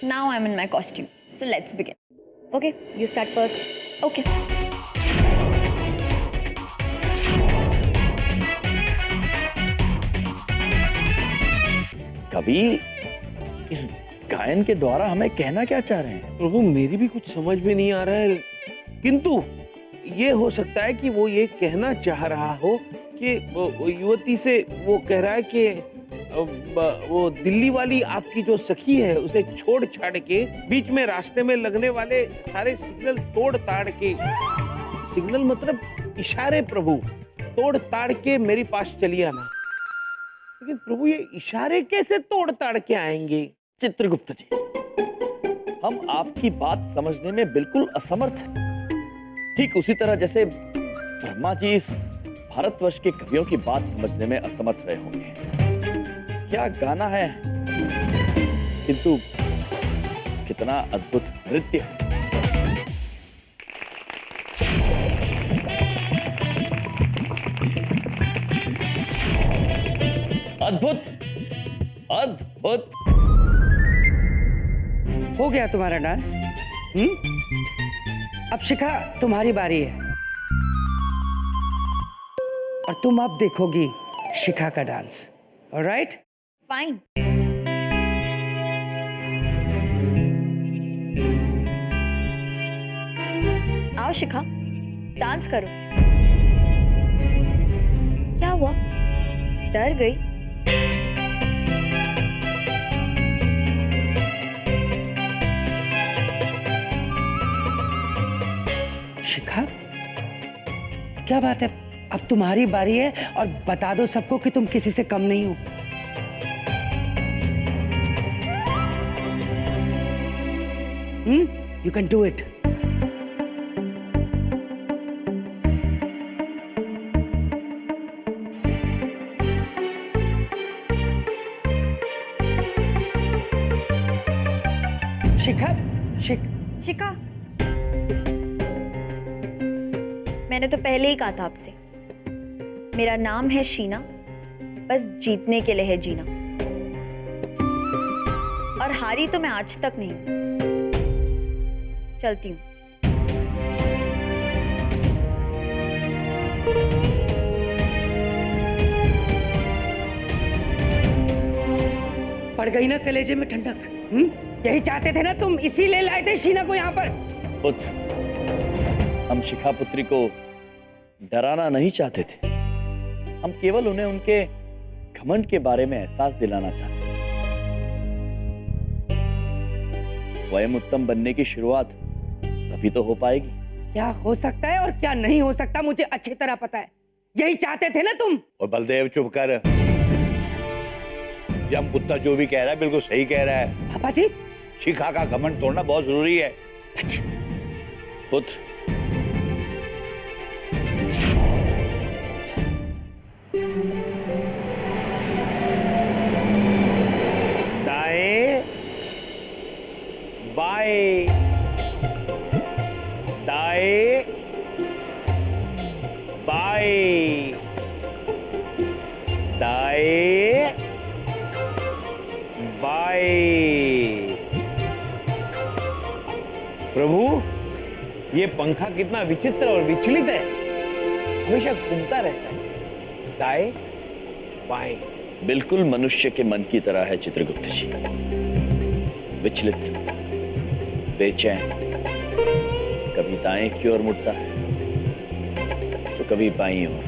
Now I'm in my costume. So let's begin. Okay, you start first. Okay. कवि इस गायन के द्वारा हमें कहना क्या चाह रहे हैं? प्रभु मेरी भी कुछ समझ में नहीं आ रहा है, किंतु ये हो सकता है कि वो ये कहना चाह रहा हो कि वो युवती से वो कह रहा है कि वो दिल्ली वाली आपकी जो सखी है उसे छोड़ छाड़ के बीच में रास्ते में लगने वाले सारे सिग्नल तोड़ ताड़ के, सिग्नल मतलब इशारे प्रभु, तोड़ ताड़ के मेरे पास चली आना। लेकिन प्रभु ये इशारे कैसे तोड़ ताड़ के आएंगे? चित्रगुप्त जी, हम आपकी बात समझने में बिल्कुल असमर्थ हैं। ठीक उसी तरह जैसे ब्रह्मा जी इस भारतवर्ष के कवियों की बात समझने में असमर्थ रहे होंगे। क्या गाना है, किंतु कितना अद्भुत नृत्य है। अद्भुत, अद्भुत। हो गया तुम्हारा डांस? अब शिखा तुम्हारी बारी है और तुम अब देखोगी शिखा का डांस। ऑलराइट? Fine. आओ शिखा, डांस करो। क्या हुआ? डर गई? शिखा, क्या बात है? अब तुम्हारी बारी है और बता दो सबको कि तुम किसी से कम नहीं हो। You can do it. शिखा, शिखा, मैंने तो पहले ही कहा था आपसे, मेरा नाम है शीना, बस जीतने के लिए है जीना। और हारी तो मैं आज तक नहीं। चलती हूँ। पड़ गई ना कलेजे में ठंडक? यही चाहते थे ना तुम, इसीलिए लाए थे शीना को यहाँ पर। पुत्र, हम शिखा पुत्री को डराना नहीं चाहते थे। हम केवल उन्हें उनके घमंड के बारे में एहसास दिलाना चाहते थे। स्वयं उत्तम बनने की शुरुआत तभी तो हो पाएगी। क्या हो सकता है और क्या नहीं हो सकता मुझे अच्छी तरह पता है। यही चाहते थे ना तुम। और बलदेव चुप कर। यम पुत्र जो भी कह रहा है बिल्कुल सही कह रहा है। पापा जी, शिखा का घमंड तोड़ना बहुत जरूरी है। अच्छा। पुत्र, दाएं बाएं, दाएं बाएं, दाएं बाएं। प्रभु, ये पंखा कितना विचित्र और विचलित है, हमेशा घूमता रहता है। दाएं बाएं। बिल्कुल मनुष्य के मन की तरह है चित्रगुप्त जी। विचलित, बेचैन, कभी दाएं की ओर मुड़ता है तो कभी बाईं ओर।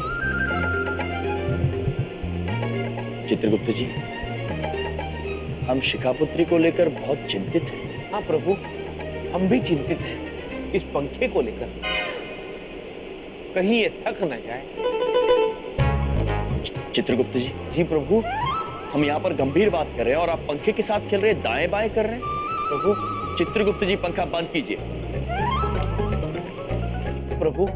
चित्रगुप्त जी, हम शिखापुत्री को लेकर बहुत चिंतित हैं। हाँ प्रभु, हम भी चिंतित हैं इस पंखे को लेकर, कहीं ये थक न जाए। चित्रगुप्त जी। जी प्रभु। हम यहाँ पर गंभीर बात कर रहे हैं और आप पंखे के साथ खेल रहे, दाएं बाएं कर रहे हैं। प्रभु। चित्रगुप्त जी, पंखा बंद कीजिए। प्रभु,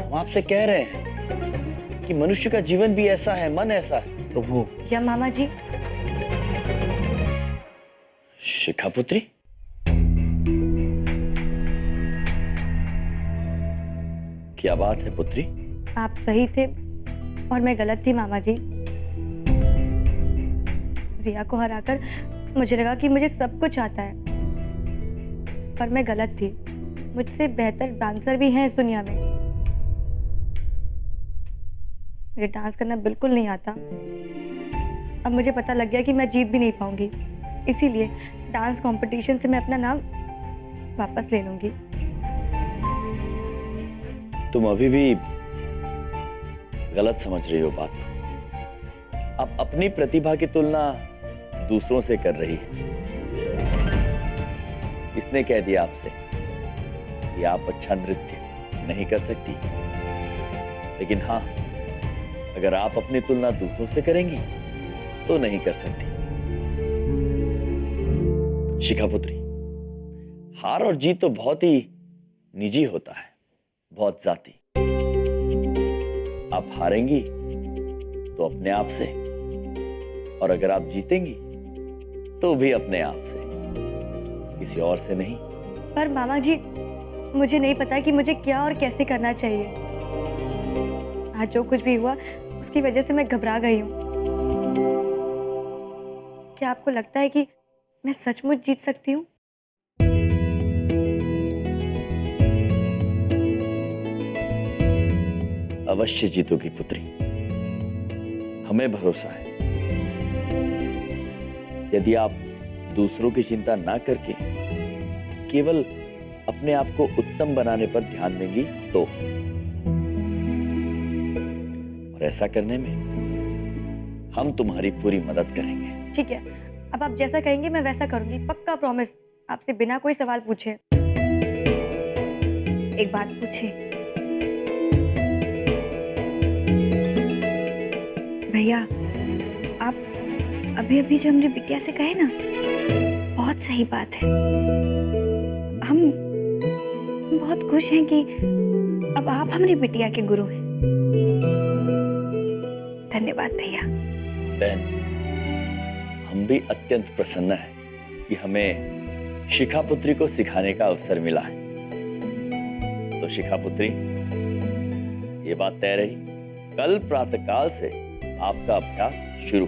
हम आपसे कह रहे हैं कि मनुष्य का जीवन भी ऐसा है, मन ऐसा है। प्रभु। या मामा जी। शिखापुत्री, क्या बात है पुत्री? आप सही थे और मैं गलत थी मामा जी। रिया को हराकर मुझे लगा कि मुझे सब कुछ आता है, पर मैं गलत थी। मुझसे बेहतर डांसर भी हैं इस दुनिया में। मुझे डांस करना बिल्कुल नहीं आता। अब मुझे पता लग गया कि मैं जीत भी नहीं पाऊंगी, इसीलिए डांस कंपटीशन से मैं अपना नाम वापस ले लूंगी। तुम अभी भी गलत समझ रही हो बात को। आप अपनी प्रतिभा की तुलना दूसरों से कर रही है। इसने कह दिया आपसे कि आप अच्छा नृत्य नहीं कर सकती, लेकिन हाँ, अगर आप अपनी तुलना दूसरों से करेंगी तो नहीं कर सकती। शिखा पुत्री, हार और जीत तो बहुत ही निजी होता है, बहुत जाती। आप हारेंगी तो अपने आप से, और अगर आप जीतेंगी तो भी अपने आप से, किसी और से नहीं। पर मामा जी, मुझे नहीं पता कि मुझे क्या और कैसे करना चाहिए। आज जो कुछ भी हुआ उसकी वजह से मैं घबरा गई हूँ। क्या आपको लगता है कि मैं सचमुच जीत सकती हूँ? अवश्य जीतोगी पुत्री, हमें भरोसा है। यदि आप दूसरों की चिंता ना करके केवल अपने आप को उत्तम बनाने पर ध्यान देंगी तो, और ऐसा करने में हम तुम्हारी पूरी मदद करेंगे। ठीक है, अब आप जैसा कहेंगे मैं वैसा करूंगी, पक्का प्रॉमिस, आपसे बिना कोई सवाल पूछे। एक बात पूछे भैया, आप अभी अभी जो हमने बिटिया से कहे ना, बहुत सही बात है। हम बहुत खुश हैं कि अब आप हमारी बिटिया के गुरु हैं। धन्यवाद भैया। बहन, हम भी अत्यंत प्रसन्न हैं कि हमें शिखा पुत्री को सिखाने का अवसर मिला है। तो शिखा पुत्री, ये बात तय रही, कल प्रातःकाल से आपका अभ्यास शुरू।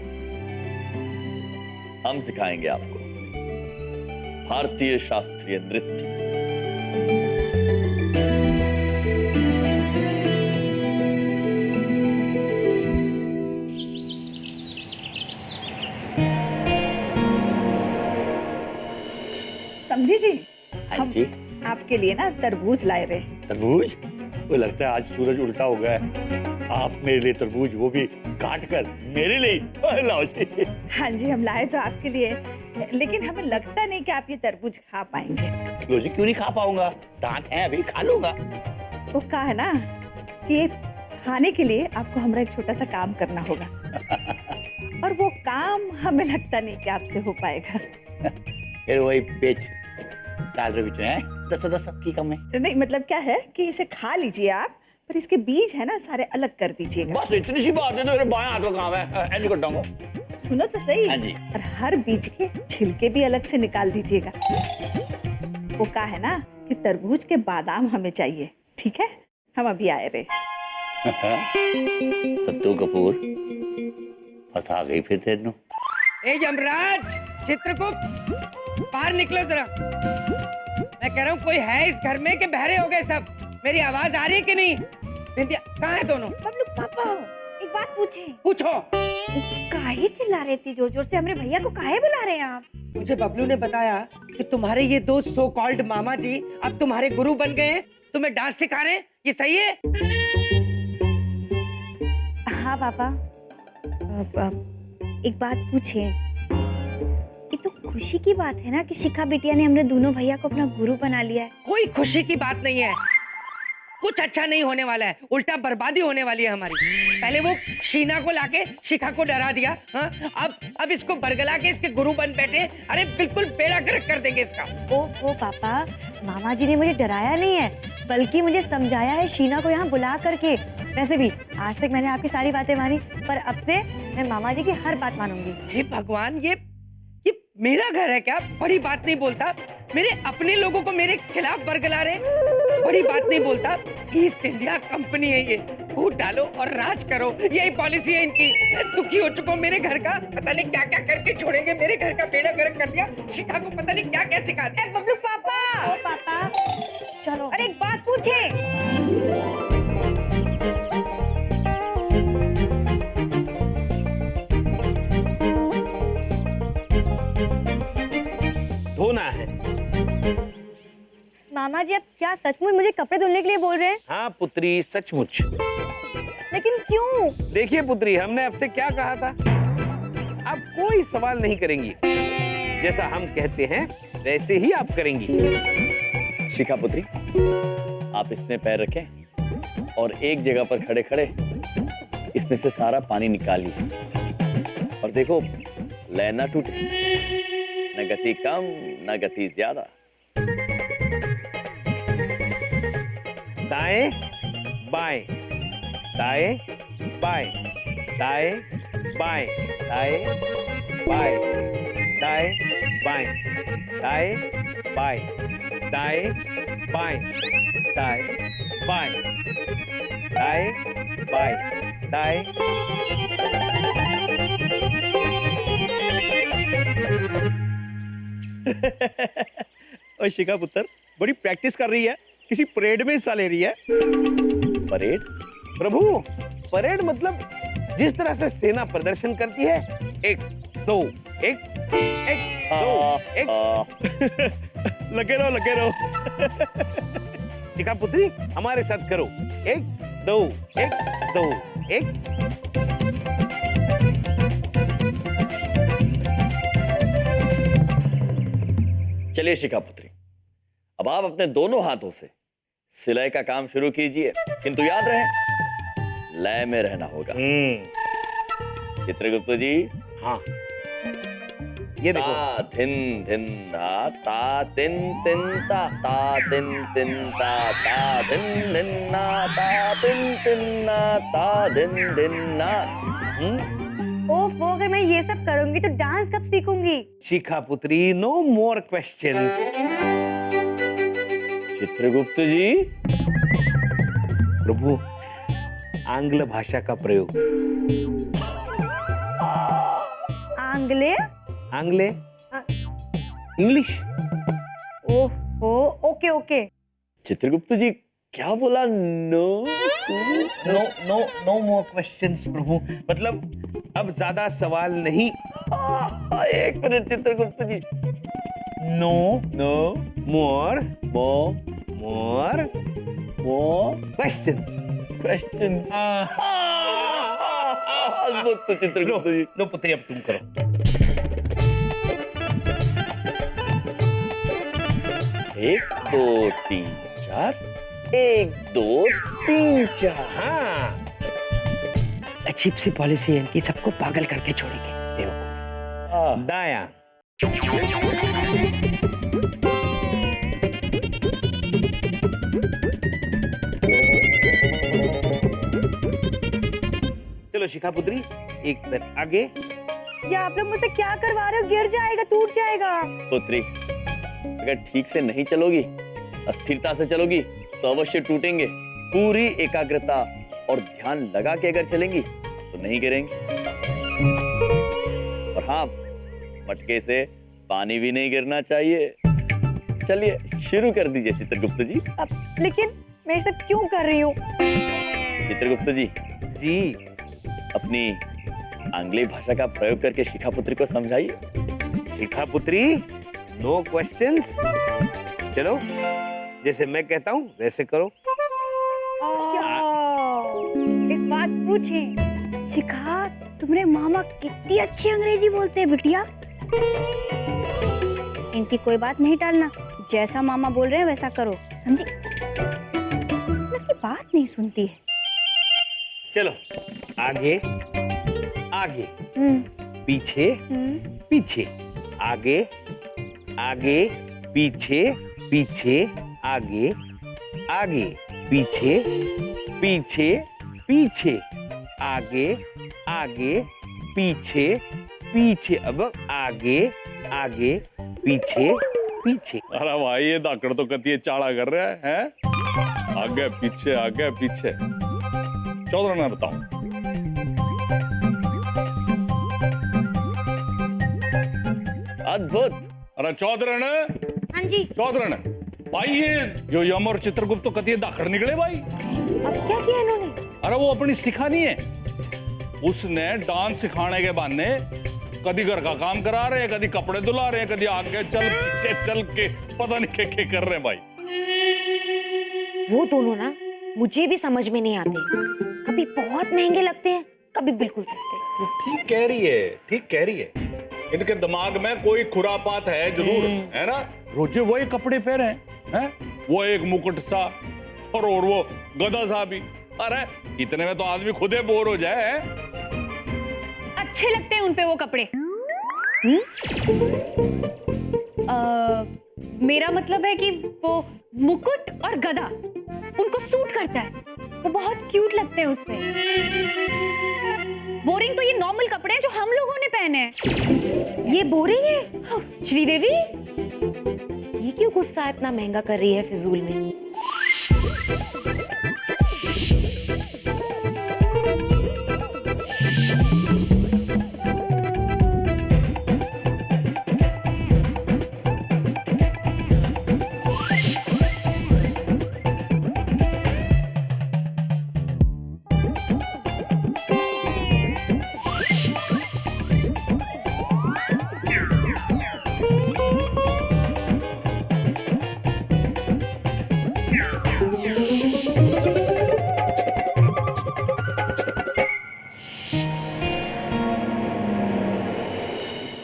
हम सिखाएंगे आपको भारतीय शास्त्रीय नृत्य। समझी जी, हाँ हम जी। आपके लिए ना तरबूज लाए रहे। तरबूज? वो लगता है आज सूरज उल्टा हो गया है। आप मेरे लिए तरबूज, वो भी काट कर मेरे लिए। लाओ जी। हाँ जी, हम लाए तो आपके लिए, लेकिन हमें लगता नहीं कि आप ये तरबूज खा पाएंगे। लो जी, क्यों नहीं खा पाऊंगा? दांत हैं, अभी खा लूंगा। वो कहा है ना कि ये खाने के लिए आपको हमारा एक छोटा सा काम करना होगा। और वो काम हमें लगता नहीं कि आपसे हो पाएगा। फिर वही पेच डाल रहे बीच में, 10 की कम है। नहीं, मतलब क्या है कि इसे खा लीजिए आप, पर इसके बीज है ना सारे अलग कर दीजिएगा। बस इतनी सी बात है, तो मेरे बाएं हाथ का काम है। ऐसे करता हूँ। सुनो तो सही। हाँ जी। और हर बीज के छिलके भी अलग से निकाल दीजिएगा। वो कहा है ना कि तरबूज के बादाम हमें चाहिए। ठीक है, हम अभी आए रहे। सत्तू कपूर, फंसा गई फिर तेनू। ए यमराज, चित्रगुप्त, बाहर निकलो जरा। मैं कह रहा हूँ कोई है इस घर में कि बहरे हो गए सब? मेरी आवाज आ रही है कि नहीं? बिंदिया, कहाँ है दोनों? बबलू पापा, एक बात पूछे। पूछो। काहे चिल्ला रहे थे जोर जोर से? हमरे भैया को काहे बुला रहे हैं आप? मुझे बबलू ने बताया कि तुम्हारे ये दो सो कॉल्ड मामा जी अब तुम्हारे गुरु बन गए हैं, तुम्हें डांस सिखा रहे हैं। ये सही है? हाँ पापा, एक बात पूछे। ये तो खुशी की बात है ना कि शिखा बिटिया ने हमरे दोनों भैया को अपना गुरु बना लिया है। कोई खुशी की बात नहीं है। कुछ अच्छा नहीं होने वाला है, उल्टा बर्बादी होने वाली है हमारी। पहले वो शीना को लाके शिखा को डरा दिया, हाँ? अब इसको बरगला के इसके गुरु बन बैठे। अरे बिल्कुल बेड़ा गर्क कर देंगे इसका। ओ पापा, मामा जी ने मुझे डराया नहीं है, बल्कि मुझे समझाया है शीना को यहाँ बुला करके। वैसे भी आज तक मैंने आपकी सारी बातें मानी, पर अब से मैं मामा जी की हर बात मानूंगी। हे भगवान, ये मेरा घर है क्या? बड़ी बात नहीं बोलता। मेरे अपने लोगों को मेरे खिलाफ बरगला रहे, बड़ी बात नहीं बोलता। ईस्ट इंडिया कंपनी है ये, वोट डालो और राज करो, यही पॉलिसी है इनकी। मैं दुखी हो चुका हूँ मेरे घर का, पता नहीं क्या क्या करके छोड़ेंगे। मेरे घर का बेड़ा गर्क कर दिया, शिखा को पता नहीं क्या क्या सिखा दिया। बबलू पापा, ओ पापा, चलो अरे एक बात पूछे। धोना है। मामा जी, आप क्या सचमुच मुझे कपड़े धुलने के लिए बोल रहे हैं? हाँ पुत्री, सचमुच। लेकिन क्यों? देखिए पुत्री, हमने आपसे क्या कहा था? आप कोई सवाल नहीं करेंगी, जैसा हम कहते हैं वैसे ही आप करेंगी। शिखा पुत्री, आप इसमें पैर रखें और एक जगह पर खड़े खड़े इसमें से सारा पानी निकालिए। और देखो, लय ना टूटे, न गति कम न गति ज्यादा। दाएं बाएं, दाएं बाएं, दाएं बाएं, दाएं बाएं, दाएं बाएं, दाएं बाएं, दाएं बाएं, दाएं बाएं, दाएं बाएं, दाएं। और शिखा पुत्र बड़ी प्रैक्टिस कर रही है, किसी परेड में हिस्सा ले रही है। परेड? प्रभु, परेड मतलब जिस तरह से सेना प्रदर्शन करती है, 1 2 1 1 2 1। लगे रहो, लगे रहो। शिखा पुत्री, हमारे साथ करो, 1 2 1 2 1। चलिए शिखा पुत्री, अब आप अपने दोनों हाथों से सिलाई का काम शुरू कीजिए, किंतु याद रहे लय में रहना होगा। चित्रगुप्त जी। हाँ, ये देखो। ता धिन धिन धा, ता तिन तिन ता तिन तिन ता धिन धिन ना, ता तिन तिन ना, ता धिन धिन ना। ओफो, अगर मैं ये सब करूंगी तो डांस कब सीखूंगी? शिखा पुत्री, no more questions. Chitragupta ji. प्रभु, आंग्ल भाषा का प्रयोग। आंग्ले? आंग्ले? इंग्लिश? ओफो, ओके ओके। चित्रगुप्त जी क्या बोला? No no no no more questions प्रभु, मतलब अब ज्यादा सवाल नहीं। एक minute Chitragupta ji. No no more mo more मो क्वेश्चंस। क्वेश्चंस। अद्भुत चित्रगुप्त जी। नो पुत्री, अब तुम करो। एक दो तीन चार, 1 2 3 4। हाँ, अजीब सी पॉलिसी है इनकी, सबको पागल करके छोड़ेंगे बेवकूफ। दायां। चलो शिखा पुत्री, एक पैर आगे। या आप लोग मुझसे क्या करवा रहे हो? गिर जाएगा, टूट जाएगा। पुत्री, अगर ठीक से नहीं चलोगी, अस्थिरता से चलोगी तो अवश्य टूटेंगे। पूरी एकाग्रता और ध्यान लगा के अगर चलेंगी तो नहीं गिरेंगे। और हाँ, मटके से पानी भी नहीं गिरना चाहिए। चलिए शुरू कर दीजिए चित्रगुप्त जी। अब लेकिन मैं ये सब क्यों कर रही हूँ? चित्रगुप्त जी, जी, अपनी आंग्लेय भाषा का प्रयोग करके शिखा पुत्री को समझाइए। शिखा पुत्री, नो क्वेश्चंस। चलो, जैसे मैं कहता हूँ वैसे करो। एक बात पूछे, शिखा, तुम्हारे मामा कितनी अच्छी अंग्रेजी बोलते हैं बिटिया। इनकी कोई बात नहीं टालना, जैसा मामा बोल रहे हैं वैसा करो, समझी? लड़की बात नहीं सुनती है। चलो, आगे आगे, पीछे पीछे, आगे आगे, पीछे पीछे, आगे आगे, पीछे पीछे पीछे, आगे आगे, पीछे पीछे। अब आगे आगे पीछे पीछे। अरे भाई ये धाकड़ तो कतिये चाड़ा कर रहा है? आगे पीछे। चौधरी ने बताओ। अद्भुत। अरे चौधरी ने, हाँ जी। चौधरी ने भाई ये यम और चित्रगुप्त तो कतिये धाकड़ निकले भाई। अब क्या किया इन्होंने? अरे वो अपनी सिखा नहीं है, उसने डांस सिखाने के बहाने कदी घर का काम करा रहे हैं, कदी कपड़े धुला रहे हैं, कदी आगे चल पीछे चल के पता नहीं क्या कर रहे हैं भाई। वो दोनों ना मुझे भी समझ में नहीं आते, कभी बहुत महंगे लगते हैं, कभी बिल्कुल सस्ते। तू ठीक कह रही है। इनके दिमाग में कोई खुरापात है जरूर, है ना? रोजे वही कपड़े पहने हैं, वो एक मुकुट सा और वो गधा सा भी। अरे इतने में तो आदमी खुद ही बोर हो जाए। अच्छे लगते हैं उन पे वो कपड़े। मेरा मतलब है कि वो मुकुट और गदा उनको सूट करता है, वो बहुत क्यूट लगते हैं उसपे। बोरिंग तो ये नॉर्मल कपड़े हैं जो हम लोगों ने पहने हैं। ये बोरिंग है? श्रीदेवी, ये क्यों गुस्सा इतना महंगा कर रही है फिजूल में?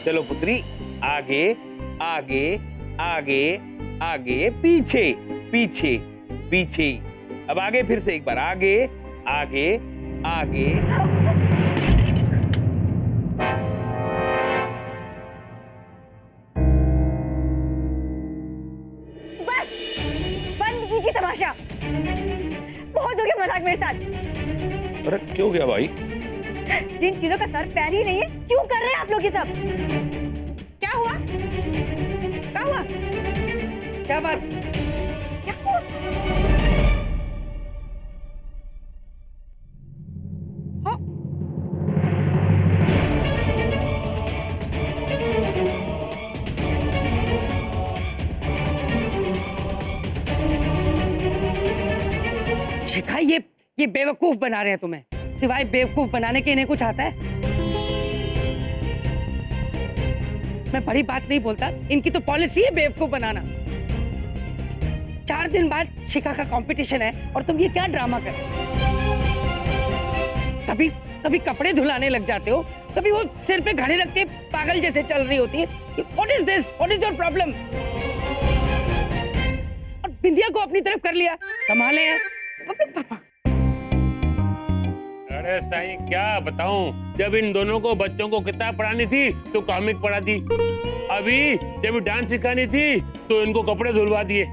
चलो पुत्री, आगे आगे आगे आगे पीछे पीछे पीछे। अब आगे फिर से एक बार, आगे आगे आगे। बस बंद कीजिए तमाशा, बहुत हो गया मजाक मेरे साथ। अरे क्यों गया भाई? जिन चीजों का सर पैर ही नहीं है, क्यों कर रहे हैं आप लोग ये सब? क्या हुआ? क्या हुआ? क्या बात? क्या हुआ? हाँ? शिखा, ये बेवकूफ बना रहे हैं तुम्हें। सिवाय बेवकूफ बनाने के इन्हें कुछ आता है? मैं बड़ी बात नहीं बोलता, इनकी तो पॉलिसी है बेवकूफ बनाना। 4 दिन बाद शिखा का कंपटीशन है और तुम ये क्या ड्रामा कर रहे हो? कभी कपड़े धुलाने लग जाते हो, कभी वो सिर पे घड़े रख के पागल जैसे चल रही होती है। What is this? What is your problem? और बिंदिया को अपनी तरफ कर लिया, कमाल है। पापा, अरे साईं क्या बताऊं, जब इन दोनों को बच्चों को किताब पढ़ानी थी तो कॉमिक पढ़ा दी, अभी जब डांस सिखानी थी तो इनको कपड़े धुलवा दिए।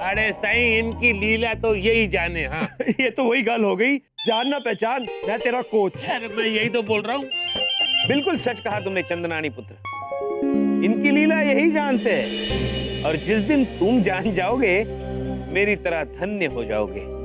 अरे साईं इनकी लीला तो यही जाने। हाँ ये तो वही गाल हो गई, जान ना पहचान, मैं तेरा कोच। अरे मैं यही तो बोल रहा हूँ। बिल्कुल सच कहा तुमने चंदनानी पुत्र, इनकी लीला यही जानते हैं, और जिस दिन तुम जान जाओगे मेरी तरह धन्य हो जाओगे।